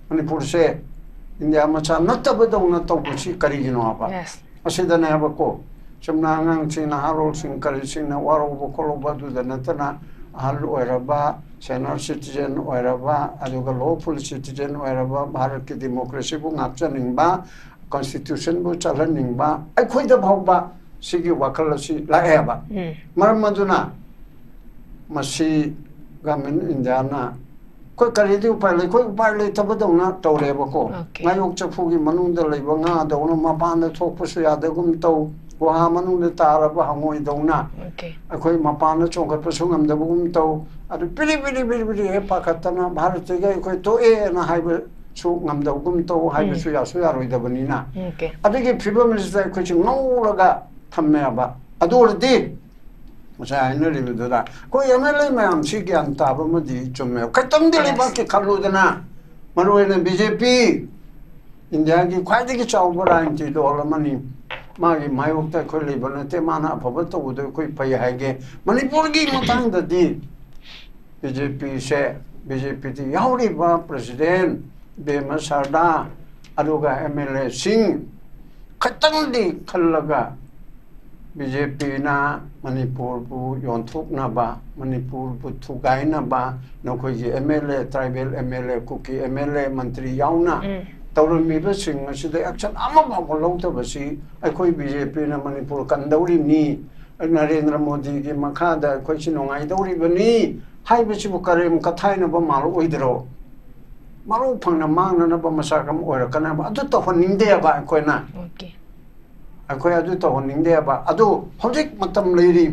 Manipur se india macha natta ba do na tawchi kari gino ba asida na yabako chumna ngang china harol sing kari singna waro bokolo badu da natana hal oiraba senior citizen oiraba aduga lawful citizen oiraba bharat ki democracy bu ngapchaning ba constitution bu chalaning ba ai khoida bhawba sigi wakal si laeba maram maduna masi gamin indiana koi kari di upai le koi upai le tabadona tawreba ko ngayok chafugi manungda leiba nga dawna mapanda thokpasu yadagum taw guha manungda taraba hangoi dawna akhoi mapanda chongkatpasu ngamdabugum taw adu pili he pakatana bharatiga akhoi to e na haiba su ngamdabugum taw haiba su yasu yaroidabanina adigi phibamsida akhoi ngawraga thammeba adurdi Masa ina ribu da ko MLA mayam si gyan taba madi chumme katam dili ba ki khaludana ꯃꯔꯨꯑꯣꯏꯅ BJP ꯏꯟꯗꯤꯌꯥꯒꯤ ꯈ꯭ꯋꯥꯏꯗꯒꯤ ꯆꯥꯎꯕ ꯔꯥꯖꯅꯤꯇꯤ ꯗꯣꯜ ꯑꯃꯅꯤ ꯃꯥꯒꯤ ꯃꯥꯌꯣꯛꯇ ꯑꯩꯈꯣꯏ ꯂꯩꯕ ꯅꯠꯇꯦ ꯃꯥꯅ ꯑꯐꯕ ꯇꯧꯕꯗꯣ ꯑꯩꯈꯣꯏ ꯐꯩ ꯍꯥꯏꯒꯦ ꯃꯅꯤꯄꯨꯔꯒꯤ ꯃꯇꯥꯡꯗꯗꯤ BJPꯗꯤ ꯌꯥꯎꯔꯤꯕ ꯄ꯭ꯔꯁꯤꯗꯦꯟ ꯕꯦꯃ ꯁꯔꯗꯥ ꯑꯗꯨꯒ MLAꯁꯤꯡ ꯈꯤꯇꯪꯗꯤ ꯈꯜꯂꯒ BJPꯅ ꯃꯅꯤꯄꯨꯔꯕꯨ ꯌꯣꯟꯊꯣꯛꯅꯕ ꯃꯅꯤꯄꯨꯔꯕꯨ ꯊꯨꯒꯥꯏꯅꯕ ꯅꯈꯣꯏꯒꯤ MLA ꯇ꯭ꯔꯥꯏꯕꯦꯜ MLA ꯀꯨꯀꯤ MLA ꯃꯟꯇ꯭ꯔꯤ ꯌꯥꯎꯅ ꯇꯧꯔꯝꯃꯤꯕꯁꯤꯡ ꯑꯁꯤꯗ ꯑꯦꯛꯁꯟ ꯑꯃꯐꯥꯎꯕ ꯂꯧꯗꯕꯁꯤ ꯑꯩꯈꯣꯏ BJPꯅ ꯃꯅꯤꯄꯨꯔ ꯀꯟꯗꯧꯔꯤꯕꯅꯤ ꯅꯔꯦꯟꯗ꯭ꯔ ꯃꯣꯗꯤꯒꯤ ꯃꯈꯥꯗ ꯑꯩꯈꯣꯏꯁꯤ ꯅꯨꯡꯉꯥꯏꯗꯧꯔꯤꯕꯅꯤ ꯍꯥꯏꯕꯁꯤꯕꯨ ꯀꯔꯦꯝ ꯀꯊꯥꯏꯅꯕ ꯃꯥꯜ ꯑꯣꯏꯗꯔꯣ ꯃꯔꯨ ꯐꯪꯅ ꯃꯥꯡꯅꯅꯕ ꯃꯁꯛ ꯑꯃ ꯑꯣꯏꯔꯛꯀꯅꯦꯕ ꯑꯗꯨ ꯇꯧꯍꯟꯅꯤꯡꯗꯦꯕ ꯑꯩꯈꯣꯏꯅ ꯑꯩꯈꯣꯏ ꯑꯗꯨ ꯇꯧꯍꯟꯅꯤꯡꯗꯦꯕ ꯑꯗꯨ ꯍꯧꯖꯤꯛ ꯃꯇꯝ ꯂꯩꯔꯤ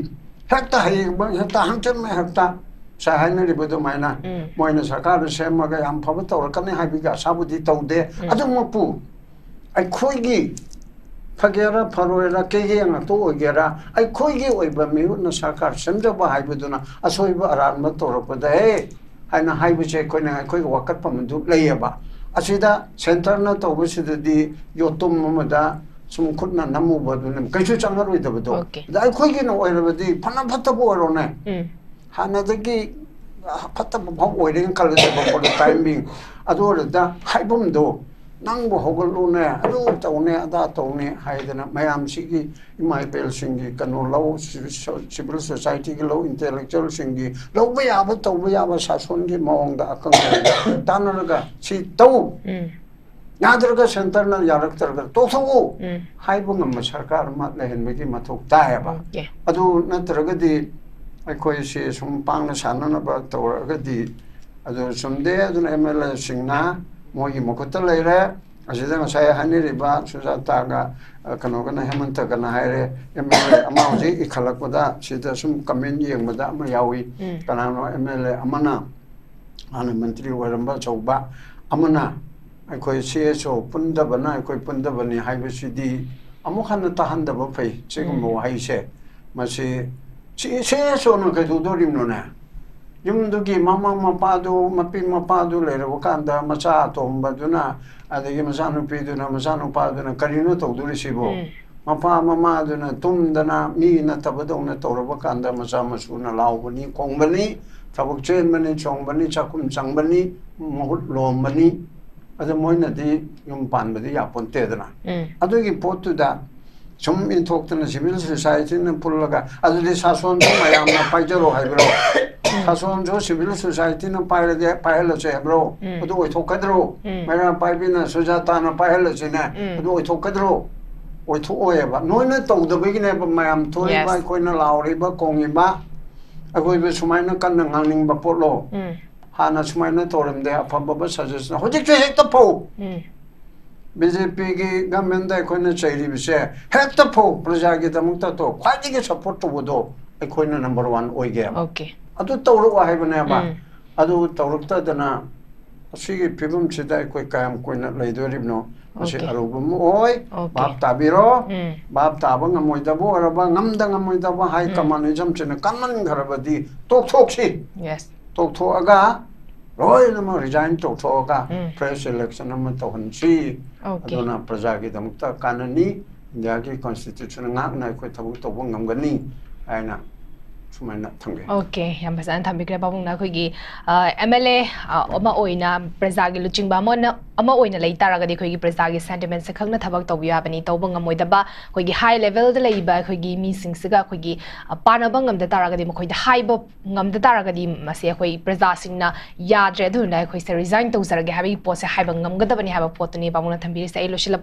ꯍꯦꯛꯇ ꯍꯌꯦꯡ ꯍꯦꯛꯇ ꯍꯪꯆꯤꯠ ꯍꯦꯛꯇ ꯉꯁꯥꯏ ꯍꯥꯏꯅꯔꯤꯕ ꯑꯗꯨꯃꯥꯏꯅ ꯃꯣꯏꯅ ꯁꯔꯀꯥꯔꯗ ꯁꯦꯝꯃꯒ ꯌꯥꯝ ꯐꯕ ꯇꯧꯔꯛꯀꯅꯤ ꯍꯥꯏꯕꯒꯤ ꯑꯁꯥꯕꯨꯗꯤ ꯇꯧꯗꯦ ꯑꯗꯨꯃꯛꯄꯨ ꯑꯩꯈꯣꯏꯒꯤ ꯐꯒꯦꯔꯥ ꯐꯔꯣꯏꯔꯥ ꯀꯩꯒꯤ ꯉꯥꯛꯇ ꯑꯣꯏꯒꯦꯔꯥ ꯑꯩꯈꯣꯏꯒꯤ ꯑꯣꯏꯕ ꯃꯤꯍꯨꯠꯅ ꯁꯔꯀꯥꯔ ꯁꯦꯝꯖꯕ ꯍꯥꯏꯕꯗꯨꯅ ꯑꯁꯣꯏꯕ ꯑꯔꯥꯟꯕ ꯇꯧꯔꯛꯄꯗ ꯍꯥꯏꯅ ꯍꯥꯏꯕꯁꯦ ꯑꯩꯈꯣꯏꯒꯤ ꯋꯥꯀꯠꯐꯝ ꯑꯗꯨ ꯂꯩꯌꯦꯕ ꯑꯁꯤꯗ ꯁꯦꯟꯇꯔꯅ ꯇꯧꯕꯁꯤꯗꯗꯤ ꯌꯣꯠꯇꯨꯝ ꯑꯃꯗ ꯁꯨꯝ ꯈꯨꯠꯅ ꯅꯝꯃꯨꯕꯗꯨꯅ ꯀꯩꯁꯨ ꯆꯪꯉꯔꯣꯏꯗꯕꯗꯣ ꯑꯗ ꯑꯩꯈꯣꯏꯒꯤꯅ ꯑꯣꯏꯔꯕꯗꯤ ꯐꯅ ꯐꯠꯇꯕ ꯑꯣꯏꯔꯣꯅꯦ ꯍꯥꯟꯅꯗꯒꯤ ꯐꯠꯇꯕ ꯐꯥꯎ ꯑꯣꯏꯔꯦꯅ ꯈꯜꯂꯁꯦꯕ ꯐꯣꯔ ꯗ ꯇꯥꯏꯝ ꯕꯤꯡ ꯑꯗꯨ ꯑꯣꯏꯔꯗ ꯍꯥꯏꯐꯝꯗꯣ ꯅꯪꯕꯨ ꯍꯧꯒꯠꯂꯨꯅꯦ ꯑꯗꯨ ꯇꯧꯅꯦ ꯑꯗꯥ ꯇꯧꯅꯦ ꯍꯥꯏꯗꯅ ꯃꯌꯥꯝꯁꯤꯒꯤ ꯏꯃꯥ ꯏꯄꯦꯜꯁꯤꯡꯒꯤ ꯀꯩꯅꯣ ꯂꯧ ꯁꯤꯚꯤꯜ ꯁꯣꯁꯥꯏꯇꯤꯒꯤ ꯂꯧ ꯏꯟꯇꯦꯂꯦꯛꯆꯨꯋꯦꯜꯁꯤꯡꯒꯤ ꯂꯧꯕ ꯌꯥꯕ ꯇꯧꯕ ꯌꯥꯕ ꯁꯥꯁꯣꯟꯒꯤ ꯃꯑꯣꯡꯗ ꯑꯀꯪꯕ ꯇꯥꯟꯅꯔꯒ ꯁꯤ ꯇꯧ ꯌꯥꯗ꯭ꯔꯒ ꯁꯦꯟꯇꯔꯅ ꯌꯥꯔꯛꯇ꯭ꯔꯒ ꯇꯣꯛꯊꯣꯛꯎ ꯍꯥꯏꯕ ꯉꯝꯕ ꯁꯔꯀꯥꯔ ꯑꯃ ꯂꯩꯍꯟꯕꯒꯤ ꯃꯊꯧ ꯇꯥꯏꯌꯦꯕ ꯑꯗꯨ ꯅꯠꯇ꯭ꯔꯒꯗꯤ ꯑꯩꯈꯣꯏꯁꯦ ꯁꯨꯝ ꯄꯥꯡꯅ ꯁꯥꯟꯅꯅꯕ ꯇꯧꯔꯒꯗꯤ ꯑꯗꯨ ꯆꯨꯝꯗꯦ ꯑꯗꯨꯅ MLAꯁꯤꯡꯅ ꯃꯣꯏꯒꯤ ꯃꯈꯨꯠꯇ ꯂꯩꯔꯦ ꯑꯁꯤꯗ ꯉꯁꯥꯏ ꯍꯥꯏꯅꯔꯤꯕ ꯁꯨꯖꯥꯇꯥꯒ ꯀꯩꯅꯣꯒꯅ ꯍꯦꯃꯟꯇꯒꯅ ꯍꯥꯏꯔꯦ MLA ꯑꯃ ꯍꯧꯖꯤꯛ ꯏꯈꯠꯂꯛꯄꯗ ꯁꯤꯗ ꯁꯨꯝ ꯀꯃꯦꯟ ꯌꯦꯡꯕꯗ ꯑꯃ ꯌꯥꯎꯏ ꯀꯅꯥꯅꯣ MLA ꯑꯃꯅ ꯍꯥꯟꯅ ꯃꯟꯇ꯭ꯔꯤ ꯑꯣꯏꯔꯝꯕ ꯑꯆꯧꯕ ꯑꯃꯅ ꯑꯩꯈꯣꯏ CSO ꯄꯨꯟꯗꯕꯅ ꯑꯩꯈꯣꯏ ꯄꯨꯟꯗꯕꯅꯤ ꯍꯥꯏꯕꯁꯤꯗꯤ ꯑꯃꯨꯛ ꯍꯟꯅ ꯇꯥꯍꯟꯗꯕ ꯐꯩ ꯁꯤꯒꯨꯝꯕ ꯋꯥꯍꯩꯁꯦ ꯃꯁꯤ CSOꯅ ꯀꯩꯗꯧꯗꯣꯔꯤꯕꯅꯣꯅꯦ ꯌꯨꯝꯗꯨꯒꯤ ꯃꯃꯥ ꯃꯄꯥꯗꯨ ꯃꯄꯤ ꯃꯄꯥꯗꯨ ꯂꯩꯔꯕ ꯀꯥꯟꯗ ꯃꯆꯥ ꯑꯇꯣꯝꯕꯗꯨꯅ ꯑꯗꯒꯤ ꯃꯆꯥꯅꯨꯄꯤꯗꯨꯅ ꯃꯆꯥꯅꯨꯄꯥꯗꯨꯅ ꯀꯔꯤꯅꯣ ꯇꯧꯗꯣꯔꯤꯁꯤꯕꯨ ꯃꯄꯥ ꯃꯃꯥꯗꯨꯅ ꯇꯨꯝꯗꯅ ꯃꯤ ꯅꯠꯇꯕꯗꯧꯅ ꯇꯧꯔꯕ ꯀꯥꯟꯗ ꯃꯆꯥ ꯃꯁꯨꯅ ꯂꯥꯎꯕꯅꯤ ꯈꯣꯡꯕꯅꯤ ꯊꯕꯛ ꯆꯦꯟꯕꯅꯤ ꯆꯣꯡꯕꯅꯤ ꯆꯥꯛꯈꯨꯝ ꯆꯪꯕꯅꯤ ꯃꯍꯨꯠ ꯂꯣꯝꯕꯅꯤ ꯑꯗꯨ ꯃꯣꯏꯅꯗꯤ ꯌꯨꯝ ꯄꯥꯟꯕꯗꯤ ꯌꯥꯄꯣꯟꯇꯦꯗꯅ ꯑꯗꯨꯒꯤ ꯄꯣꯠꯇꯨꯗ ꯁꯨꯝ ꯏꯟꯊꯣꯛꯇꯅ ꯁꯤꯚꯤꯜ ꯁꯣꯁꯥꯏꯇꯤꯅ ꯄꯨꯜꯂꯒ ꯑꯗꯨꯗꯤ ꯁꯥꯁꯣꯟꯁꯨ ꯃꯌꯥꯝꯅ ꯄꯥꯏꯖꯔꯣ ꯍꯥꯏꯕ꯭ꯔꯣ ꯁꯥꯁꯣꯟꯁꯨ ꯁꯤꯚꯤꯜ ꯁꯣꯁꯥꯏꯇꯤꯅ ꯄꯥꯏꯔꯒꯦ ꯄꯥꯏꯍꯜꯂꯁꯦ ꯍꯥꯏꯕ꯭ꯔꯣ ꯑꯗꯨ ꯑꯣꯏꯊꯣꯛꯀꯗ꯭ꯔꯣ ꯃꯩꯔꯥ ꯄꯥꯏꯕꯤꯅ ꯁꯨꯖꯥꯇꯥꯅ ꯄꯥꯏꯍꯜꯂꯁꯤꯅꯦ ꯑꯗꯨ ꯑꯣꯏꯊꯣꯛꯀꯗ꯭ꯔꯣ ꯑꯣꯏꯊꯣꯛꯑꯣꯏꯕ ꯅꯣꯏꯅ ꯇꯧꯗꯕꯒꯤꯅꯦꯕ ꯃꯌꯥꯝ ꯊꯣꯛꯏꯕ ꯑꯩꯈꯣꯏꯅ ꯂꯥꯎꯔꯤꯕ ꯈꯣꯡꯉꯤꯕ ꯑꯩꯈꯣꯏꯕꯨ ꯁꯨꯃꯥꯏꯅ ꯀꯟꯅ ꯉꯥꯡꯅꯤꯡꯕ ꯄꯣꯠꯂꯣ ꯍꯥꯟꯅ ꯁꯨꯃꯥꯏꯅ ꯇꯧꯔꯝꯗꯦ ꯑꯐꯕ ꯁꯖꯦꯁꯟ ꯍꯧꯖꯤꯛꯁꯨ ꯍꯦꯛꯇ ꯐꯧ BJPꯒꯤ ꯒꯃꯦꯟꯗ ꯑꯩꯈꯣꯏꯅ ꯆꯩꯔꯤꯕꯁꯦ ꯍꯦꯛꯇ ꯐꯧ ꯄ꯭ꯔꯖꯥꯒꯤꯗꯃꯛꯇ ꯈ꯭ꯋꯥꯏꯗꯒꯤ ꯁꯞꯄꯣꯔꯠ ꯇꯧꯕꯗꯣ ꯑꯩꯈꯣꯏꯅ ꯅꯝꯕꯔ 1 ꯑꯣꯏꯒꯦꯕ ꯑꯗꯨ ꯇꯧꯔꯛꯑꯣ ꯍꯥꯏꯕꯅꯦꯕ ꯑꯗꯨ ꯇꯧꯔꯛꯇꯗꯅ ꯑꯁꯤꯒꯤ ꯐꯤꯕꯝꯁꯤꯗ ꯑꯩꯈꯣꯏ ꯀꯌꯥꯝ ꯀꯨꯏꯅ ꯂꯩꯗꯣꯔꯤꯕꯅꯣ ꯃꯁꯤ ꯑꯔꯨꯕ ꯑꯃ ꯑꯣꯏ ꯚꯥꯞ ꯇꯥꯕꯤꯔꯣ ꯚꯥꯞ ꯇꯥꯕ ꯉꯝꯃꯣꯏꯗꯕ ꯑꯣꯏꯔꯕ ꯉꯝꯃꯣꯏꯗꯕ ꯍꯥꯏ ꯀꯃꯥꯟꯅꯤꯖꯝꯁꯤꯅ ꯀꯟꯃꯟꯈ꯭ꯔꯕꯗꯤ ꯇꯣꯛꯊꯣꯛꯁꯤ ꯇꯣꯛꯊꯣꯛꯑꯒ ꯂꯣꯏꯅꯃꯛ ꯔꯤꯖꯥꯏꯟ ꯇꯧꯊꯣꯛꯑꯒ ꯐ꯭ꯔꯦꯁ ꯏꯂꯦꯛꯁꯟ ꯑꯃ ꯇꯧꯍꯟꯁꯤ ꯑꯗꯨꯅ प्रजाꯒꯤꯗꯃꯛꯇ ꯀꯥꯟꯅꯅꯤ ꯏꯟꯗꯤꯌꯥꯒꯤ ꯀꯣꯟꯁꯇꯤꯇ꯭ꯌꯨꯁꯟ ꯉꯥꯛꯅ ꯑꯩꯈꯣꯏ ꯊꯕꯛ ꯇꯧꯕ ꯉꯝꯒꯅꯤ ꯍꯥꯏꯅ ꯁꯨꯃꯥꯏꯅ ꯊꯝꯒꯦ ꯌꯥꯝ ꯐꯖꯅ ꯊꯝꯕꯤꯈ꯭ꯔꯦ ꯄꯥꯕꯨꯡꯅ ꯑꯩꯈꯣꯏꯒꯤ MLA ꯑꯃ ꯑꯣꯏꯅ प्रजाꯒꯤ ꯂꯨꯆꯤꯡꯕ ꯑꯃ ꯑꯣꯏꯅ ꯂꯩ ꯇꯥꯔꯒꯗꯤ ꯑꯩꯈꯣꯏꯒꯤ प्रजाꯒꯤ ꯁꯦꯟꯇꯤꯃꯦꯟꯠꯁꯦ ꯈꯪꯅ ꯊꯕꯛ ꯇꯧꯕ ꯌꯥꯕꯅꯤ ꯇꯧꯕ ꯉꯝꯃꯣꯏꯗꯕ ꯑꯩꯈꯣꯏꯒꯤ ꯍꯥꯏ ꯂꯦꯚꯦꯜꯗ ꯂꯩꯕ ꯑꯩꯈꯣꯏꯒꯤ ꯃꯤꯁꯤꯡꯁꯤꯒ ꯑꯩꯈꯣꯏꯒꯤ ꯄꯥꯅꯕ ꯉꯝꯗ ꯇꯥꯔꯒꯗꯤ ꯃꯈꯣꯏꯗ ꯍꯥꯏꯕ ꯉꯝꯗ ꯇꯥꯔꯒꯗꯤ ꯃꯁꯤ ꯑꯩꯈꯣꯏ प्रजाꯁꯤꯡꯅ ꯌꯥꯗ꯭ꯔꯦ ꯑꯗꯨꯅ ꯑꯩꯈꯣꯏꯁꯦ ꯔꯤꯖꯥꯏꯟ ꯇꯧꯖꯔꯒꯦ ꯍꯥꯏꯕꯒꯤ ꯄꯣꯠꯁꯦ ꯍꯥꯏꯕ ꯉꯝꯒꯗꯕꯅꯤ ꯍꯥꯏꯕ ꯄꯣꯠꯇꯨꯅꯤ ꯄꯥꯕꯨꯡꯅ ꯊꯝꯕꯤꯔꯤꯁꯦ ꯑꯩ ꯂꯣꯏꯁꯤꯜꯂꯛ